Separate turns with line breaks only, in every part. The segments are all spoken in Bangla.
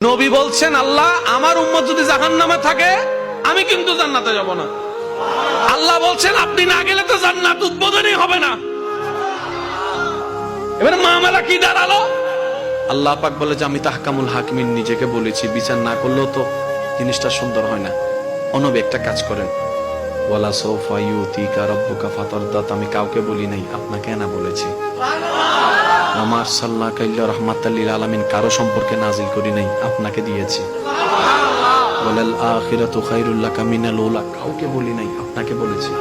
নবী বলছেন, আল্লাহ আমার উম্মত যদি জাহান্নামে থাকে আমি কিন্তু জান্নাতে যাব না। আল্লাহ বলছেন আপনি না গেলে তো জান্নাত উদ্বোধনই হবে না। এবারে মামলা কি দাঁড়ালো? আল্লাহ পাক বলে যে আমি তাহকামুল হাকিমিন নিজেকে বলেছি, বিচার না করলেও তো জিনিসটা সুন্দর হয় না। অনবী একটা কাজ করেন, ওয়ালা সাউফা ইউতিকা রাব্বুকা ফাতারদাত, আমি কাউকে বলি নাই, আপনাকে না বলেছি। ওমা আরসালনাকা ইল্লা রাহমাতাল লিল আলামিন, কারো সম্পর্কে নাজিল করি নাই, আপনাকে দিয়েছি। ওয়ালাল আখিরাতু খায়রুল লাকা মিনাল উলা, কাউকে বলি নাই, আপনাকে বলেছি।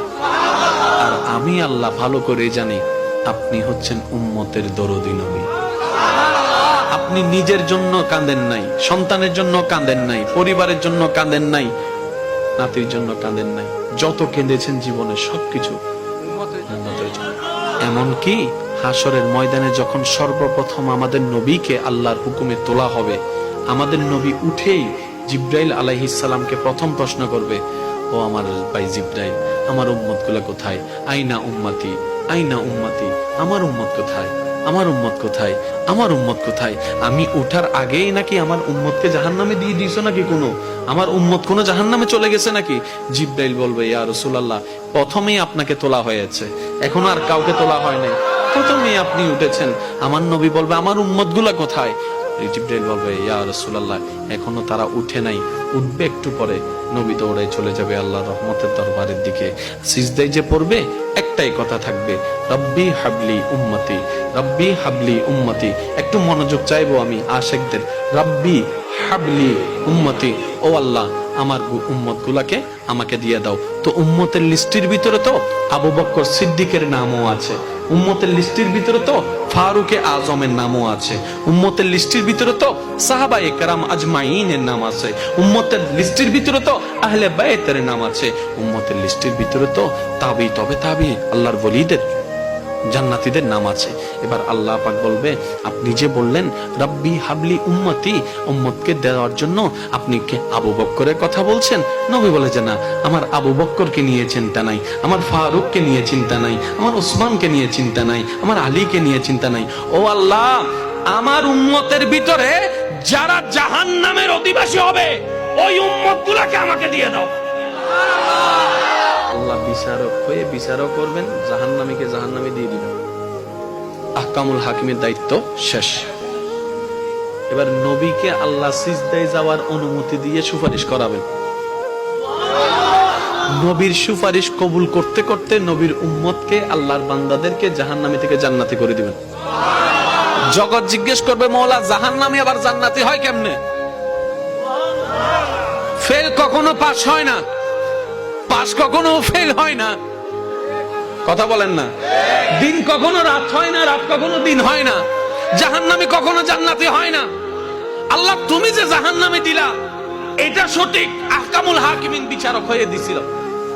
আর আমি আল্লাহ ভালো করে জানি আপনি হচ্ছেন উম্মতের দরদী নবী। আপনি নিজের জন্য কাঁদেন নাই, সন্তানের জন্য কাঁদেন নাই, পরিবারের জন্য কাঁদেন নাই, নাতির জন্য কাঁদেন নাই, যত কেঁদেছেন জীবনে সবকিছু উম্মতের জন্য। এমনকি হাসরের ময়দানে যখন সর্বপ্রথম আমাদের নবীকে আল্লাহর হুকুমে তোলা হবে, আমাদের নবী উঠেই জিব্রাইল আলাইহিস সালামকে প্রথম প্রশ্ন করবে, ও আমার ভাই জিব্রাইল, আমার উম্মত গুলা কোথায়? আইনা উম্মতি, আইনা উম্মতি, আমার উম্মত কোথায়? আমার উম্মত কোথায়? আমার উম্মত কোথায়? আমি উঠার আগেই নাকি আমার উম্মতকে জাহান্নামে দিয়ে দিয়েছো নাকি? কোনো আমার উম্মত কোনো জাহান্নামে চলে গেছে নাকি? জিব্রাইল বলবে, ইয়া রাসূলুল্লাহ, প্রথমেই আপনাকে তোলা হয়েছে, এখন আর কাউকে তোলা হয় নাই, প্রথমেই আপনি উঠেছেন। আমার নবী বলবে, আমার উম্মত গুলা কোথায়? জিব্রাইল বলবে, ইয়া রাসূলুল্লাহ, এখনো তারা উঠে নাই, উঠবে একটু পরে। নবী দৌড়ে চলে যাবে আল্লাহর রহমতের দরবারের দিকে। সিজদায় যে পড়বে একটাই কথা থাকবে, রব্বি হাবলি উম্মতি, রব্বি হাবলি উম্মতি। একটু মনোযোগ চাইবো আমি আশিকদের, রব্বি হাবলি উম্মতি, ও আল্লাহ আমার উম্মত গুলাকে আমাকে দিয়ে দাও। তো উম্মতের লিস্টের ভিতরে তো আবু বকর সিদ্দিকের নামও আছে, উম্মতের লিস্টের ভিতরে তো ফারুকে আজমের নামও আছে, উম্মতের লিস্টের ভিতরে তো সাহাবায়ে কেরাম আজমাইনের নাম আছে, উম্মতের লিস্টের ভিতরে তো আহলে বাইতের নাম আছে, উম্মতের লিস্টের ভিতরে তো তাবি তবে তাবি আল্লাহর ওলিদের জান্নাতীদের নাম আছে। এবার আল্লাহ পাক বলবে, আপনি যে বললেন রব্বি হাবলি উম্মতি, উম্মতকে দেওয়ার জন্য আপনি কি আবু বকরের কথা বলছেন? নবী বলে যে না, আমার আবু বকরকে নিয়ে চিন্তা নাই, আমার ফারুককে নিয়ে চিন্তা নাই, আমার উসমানকে নিয়ে চিন্তা নাই, আমার আলীকে নিয়ে চিন্তা নাই। ও আল্লাহ, আমার উম্মতের ভিতরে যারা জাহান্নামের অধিবাসী হবে ওই উম্মতগুলোকে আমাকে দিয়ে দাও। আল্লাহ বিচারক হয়ে বিচারও করবেন, জাহান্নামীকে জাহান্নামে দিয়ে দিবেন। আহকামুল হাকিমের দায়িত্ব শেষ। এবার নবীকে আল্লাহ সিজদায় যাওয়ার অনুমতি দিয়ে সুপারিশ করাবেন। নবীর সুপারিশ কবুল করতে করতে নবীর উম্মতকে, আল্লাহর বান্দাদেরকে জাহান্নামী থেকে জান্নাতি করে দিবেন। জগৎ জিজ্ঞেস করবে, মওলা জাহান্নামী আবার জান্নাতি হয় কেমনে? ফেল কখনো পাস হয় না, পাস কখনো ফেল হয় না, কথা বলেন না। দিন কখনো রাত হয় না, রাত কখনো দিন হয় না, জাহান্নামী কখনো জান্নাতি হয় না। আল্লাহ তুমি যে জাহান্নামে দিলা এটা সঠিক, আহকামুল হাকিমিন বিচারক হয়ে দিছিল।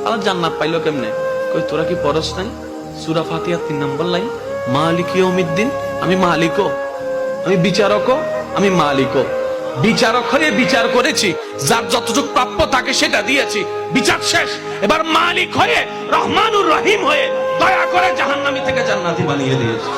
আল্লাহ জান্নাত পাইলো কেমনে? কই তোরা কি পড়ছ নাই সূরা ফাতিহা 3 নম্বর লাইন, মালিক ইয়াউমিদ্দিন, আমি মালিকও, আমি বিচারকও, আমি মালিকও। বিচারক হয়ে বিচার করেছি, যার যতটুকু প্রাপ্য তাকে সেটা দিয়েছি, বিচার শেষ। এবার মালিক হয়ে রহমানুর রহিম হয়ে দয়া করে জাহান্নামী থেকে জান্নাতি বানিয়ে দিয়েছি।